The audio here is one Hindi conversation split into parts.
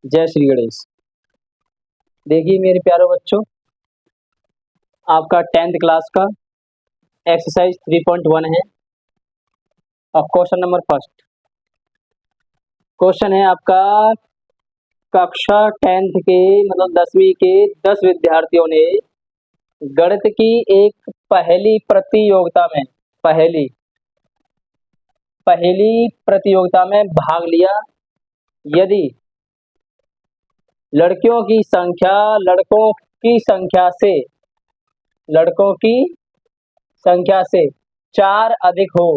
जय श्री गणेश। देखिए मेरे प्यारे बच्चों, आपका 10th क्लास का एक्सरसाइज 3.1 है और क्वेश्चन नंबर फर्स्ट। क्वेश्चन है आपका, कक्षा 10th के मतलब 10वीं के 10 विद्यार्थियों ने गणित की एक पहली प्रतियोगिता में भाग लिया। यदि लड़कियों की संख्या लड़कों की संख्या से चार अधिक हो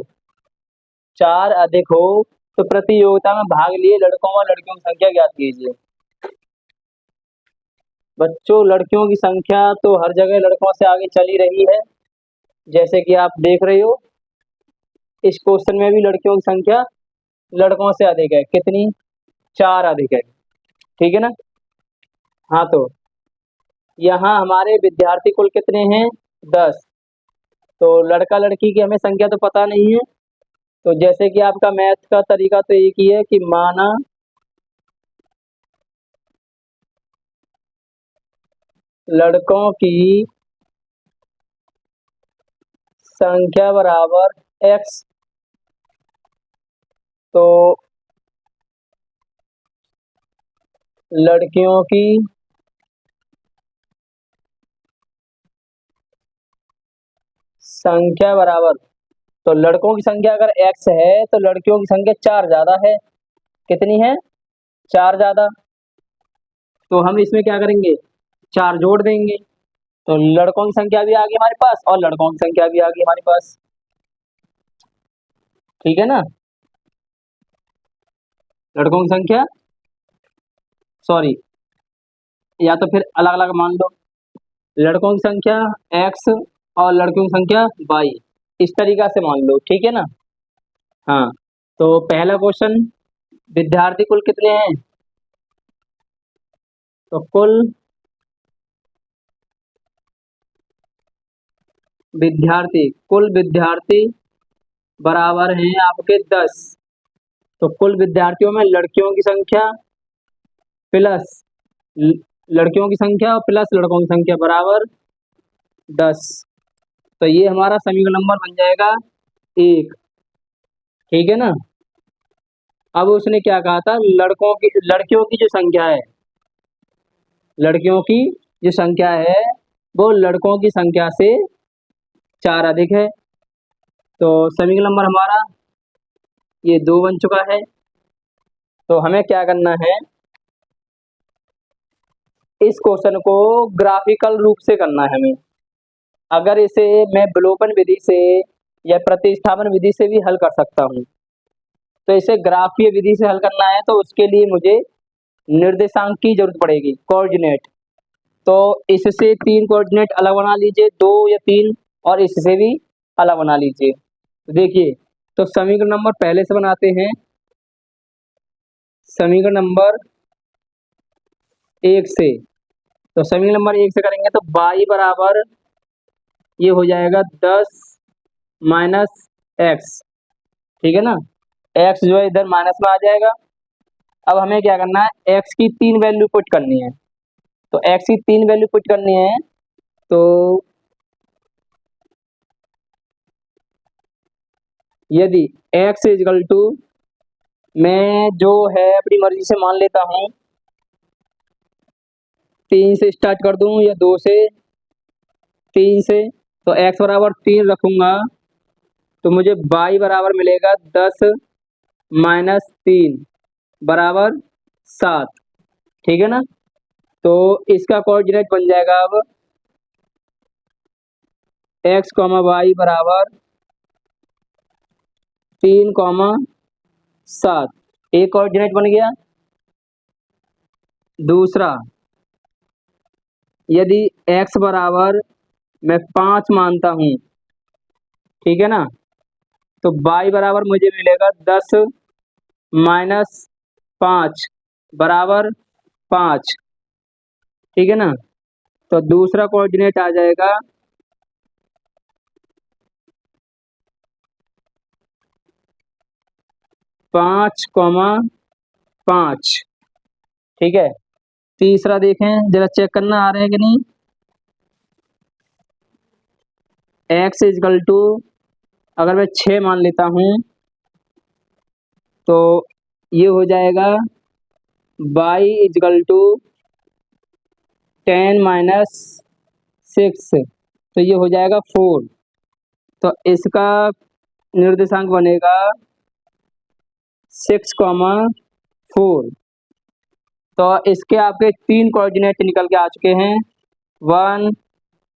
तो प्रतियोगिता में भाग लिए लड़कों व लड़कियों की संख्या ज्ञात कीजिए। बच्चों, लड़कियों की संख्या तो हर जगह लड़कों से आगे चली रही है, जैसे कि आप देख रहे हो। इस क्वेश्चन में भी लड़कियों की संख्या लड़कों से अधिक है। कितनी? 4 अधिक है। ठीक है ना। हाँ, तो यहाँ हमारे विद्यार्थी कुल कितने हैं? 10। तो लड़का लड़की की हमें संख्या तो पता नहीं है, तो जैसे कि आपका मैथ का तरीका तो एक ही है कि माना लड़कों की संख्या बराबर x, तो लड़कियों की संख्या बराबर, तो लड़कों की संख्या अगर x है तो लड़कियों की संख्या 4 ज्यादा है। कितनी है? 4 ज्यादा। तो हम इसमें क्या करेंगे? 4 जोड़ देंगे, तो लड़कों की संख्या भी आ गई हमारे पास और लड़कों की संख्या भी आ गई हमारे पास। ठीक है ना। लड़कों की संख्या, सॉरी, या तो फिर अलग अलग मान लो, लड़कों की संख्या x और लड़कियों की संख्या y, इस तरीका से मान लो। ठीक है ना। हाँ, तो पहला क्वेश्चन, विद्यार्थी कुल कितने हैं? तो कुल विद्यार्थी बराबर हैं आपके 10। तो कुल विद्यार्थियों में लड़कियों की संख्या प्लस लड़कियों की संख्या और प्लस लड़कों की संख्या बराबर 10। तो ये हमारा समीकरण नंबर बन जाएगा 1। ठीक है ना। अब उसने क्या कहा था? लड़कियों की जो संख्या है, लड़कियों की जो संख्या है वो लड़कों की संख्या से 4 अधिक है। तो समीकरण नंबर हमारा ये 2 बन चुका है। तो हमें क्या करना है? इस क्वेश्चन को ग्राफिकल रूप से करना है हमें। अगर इसे मैं विलोपन विधि से या प्रतिस्थापन विधि से भी हल कर सकता हूँ, तो इसे ग्राफीय विधि से हल करना है तो उसके लिए मुझे निर्देशांक की जरूरत पड़ेगी, कोऑर्डिनेट। तो इससे 3 कोऑर्डिनेट अलग बना लीजिए, 2 या 3, और इससे भी अलग बना लीजिए। देखिए, तो समीकरण नंबर पहले से बनाते हैं। समीकरण नंबर 1 से, तो समीकरण नंबर 1 से करेंगे तो y बराबर ये हो जाएगा 10 माइनस एक्स। ठीक है ना। x जो है इधर माइनस में आ जाएगा। अब हमें क्या करना है? x की 3 वैल्यू पुट करनी है। तो x की 3 वैल्यू पुट करनी है, तो यदि x इजकल टू, मैं जो है अपनी मर्जी से मान लेता हूँ, 3 से स्टार्ट कर दूं या 2 से, 3 से, तो x बराबर 3 रखूंगा तो मुझे y बराबर मिलेगा 10 माइनस 3 बराबर 7। ठीक है ना। तो इसका कोऑर्डिनेट बन जाएगा अब x कॉमा वाई बराबर 3 कॉमा 7। एक कोऑर्डिनेट बन गया। दूसरा, यदि x बराबर मैं 5 मानता हूँ, ठीक है ना, तो y बराबर मुझे मिलेगा 10 माइनस 5 बराबर 5। ठीक है ना। तो दूसरा कोऑर्डिनेट आ जाएगा 5 कॉमा 5। ठीक है। तीसरा देखें जरा, चेक करना आ रहा है कि नहीं। x इजकल टू, अगर मैं 6 मान लेता हूँ तो ये हो जाएगा y इजकल टू 10 माइनस 6, तो ये हो जाएगा 4। तो इसका निर्देशांक बनेगा 6,4। तो इसके आपके 3 कोऑर्डिनेट निकल के आ चुके हैं, 1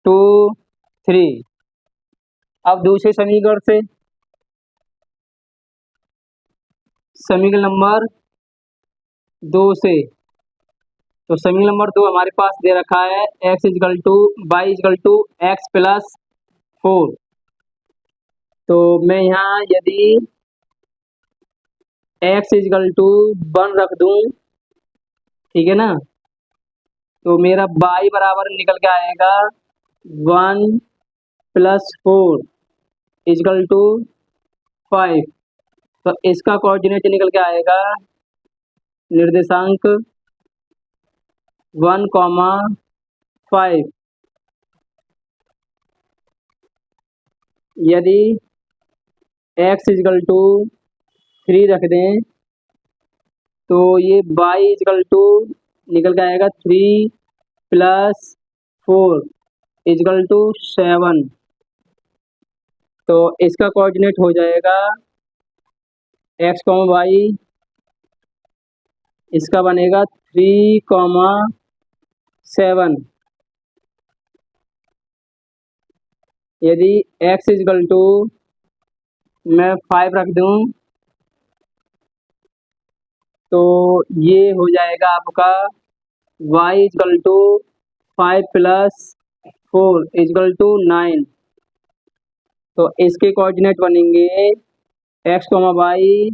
2 3। अब दूसरे समीकरण से, समीकरण नंबर 2 से, तो समीकरण नंबर 2 हमारे पास दे रखा है x equal to y equal to x plus 4। तो मैं यहाँ यदि x इजकल टू 1 रख दूं, ठीक है ना, तो मेरा y बराबर निकल के आएगा 1 प्लस 4 इजकल टू 5। तो इसका कोऑर्डिनेट निकल के आएगा निर्देशांक 1,5। यदि x इजकल टू 3 रख दें तो ये y इजकल टू निकल के आएगा 3 प्लस 4 इजकल टू 7। तो इसका कोऑर्डिनेट हो जाएगा x कॉमा वाई, इसका बनेगा 3,7। यदि x इजकल टू मैं 5 रख दूं तो ये हो जाएगा आपका y equal to 5 plus 4 equal to 9। तो इसके कोऑर्डिनेट बनेंगे x कॉमा वाई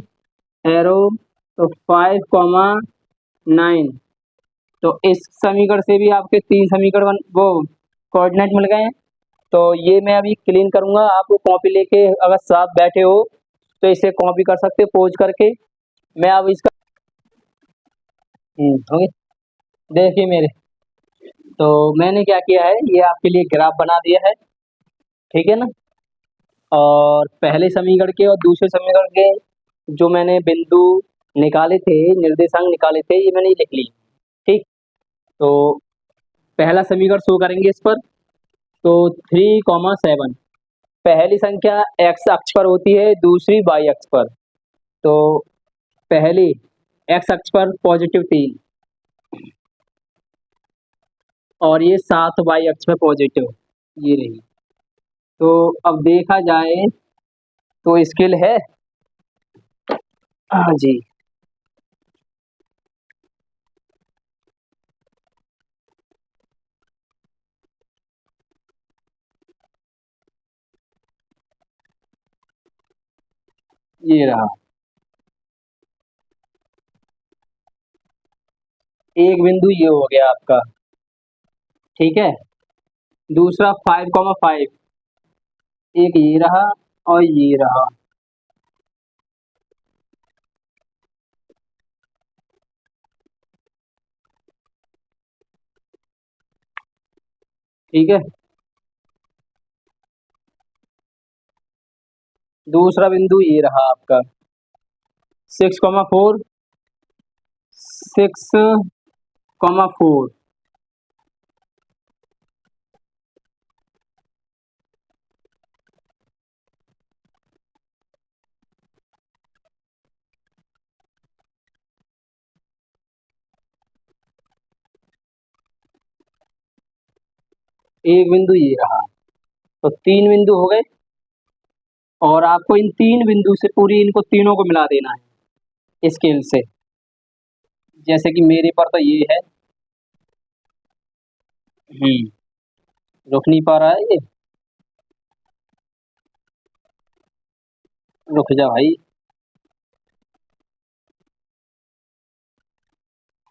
एरो, तो 5,9। तो इस समीकरण से भी आपके 3 समीकरण वो कोऑर्डिनेट मिल गए हैं। तो ये मैं अभी क्लीन करूंगा, आप कॉपी लेके अगर साथ बैठे हो तो इसे कॉपी कर सकते हो पोज करके। मैं अब इसका ओके, देखिए मेरे, तो मैंने क्या किया है, ये आपके लिए ग्राफ बना दिया है, ठीक है ना। और पहले समीकरण के और दूसरे समीकरण के जो मैंने बिंदु निकाले थे, निर्देशांक निकाले थे, ये मैंने लिख ली। ठीक, तो पहला समीकरण शो करेंगे इस पर। तो 3,7, पहली संख्या x अक्ष पर होती है, दूसरी y अक्ष पर। तो पहली x अक्ष पर +3 और ये 7 y अक्ष पर पॉजिटिव, ये रही। तो अब देखा जाए तो स्केल है, हाँ जी, ये रहा। एक बिंदु ये हो गया आपका, ठीक है। दूसरा 5,5, एक ये रहा और ये रहा। ठीक है, दूसरा बिंदु ये रहा आपका 6,4, 6,4। एक बिंदु ये रहा, तो 3 बिंदु हो गए। और आपको इन 3 बिंदु से पूरी इनको तीनों को मिला देना है स्केल से। जैसे कि मेरे पर तो ये है, रुक नहीं पा रहा है ये, रुक जा भाई।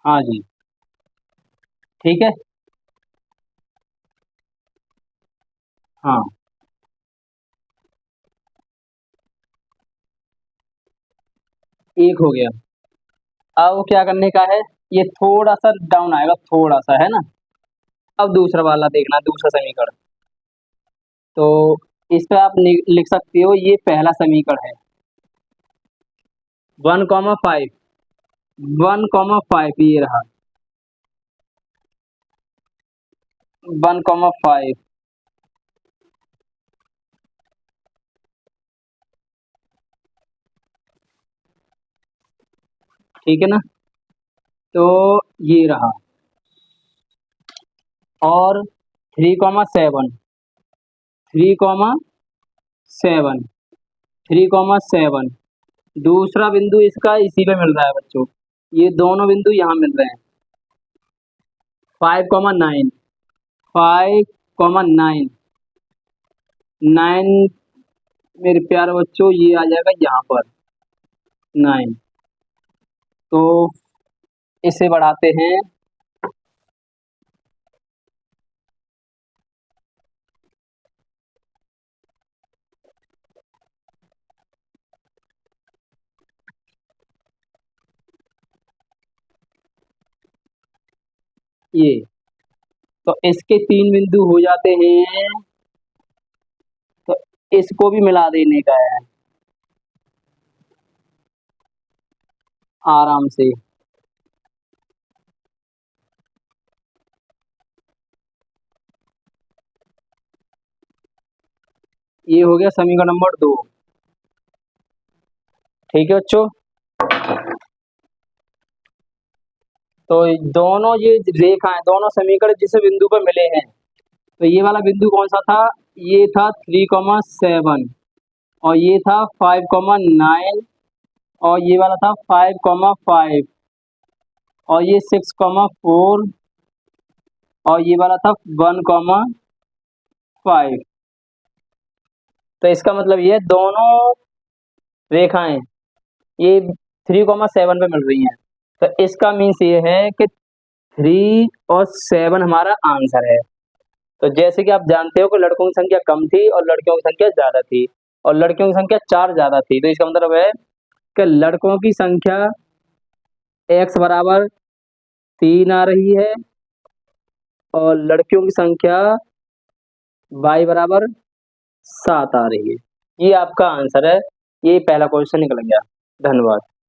हाँ जी, ठीक है, हाँ, एक हो गया। अब क्या करने का है, ये थोड़ा सा डाउन आएगा, थोड़ा सा, है ना। अब दूसरा वाला देखना, दूसरा समीकरण। तो इस पे आप लिख सकते हो, ये पहला समीकरण है 1,5, 1,5 ये रहा 1,5। ठीक है ना, तो ये रहा। और 3,7, 3,7, 3,7 दूसरा बिंदु इसका इसी पे मिल रहा है बच्चों, ये दोनों बिंदु यहाँ मिल रहे हैं। 5,9, 5,9, 9 मेरे प्यारे बच्चों ये आ जाएगा यहाँ पर 9। तो इसे बढ़ाते हैं, ये तो इसके 3 बिंदु हो जाते हैं, तो इसको भी मिला देने का है आराम से। ये हो गया समीकरण नंबर 2। ठीक है बच्चों, तो दोनों ये रेखाएं, दोनों समीकरण जिस बिंदु पर मिले हैं, तो ये वाला बिंदु कौन सा था, ये था 3,7 और ये था 5,9 और ये वाला था 5,5 और ये 6,4 और ये वाला था 1,5। तो इसका मतलब ये दोनों रेखाएं ये 3,7 पे मिल रही हैं। तो इसका मीन्स ये है कि 3 और 7 हमारा आंसर है। तो जैसे कि आप जानते हो कि लड़कों की संख्या कम थी और लड़कियों की संख्या ज़्यादा थी, और लड़कियों की संख्या 4 ज़्यादा थी, तो इसका मतलब है कि लड़कों की संख्या x बराबर 3 आ रही है और लड़कियों की संख्या y बराबर 7 आ रही है। ये आपका आंसर है, ये पहला क्वेश्चन निकल गया। धन्यवाद।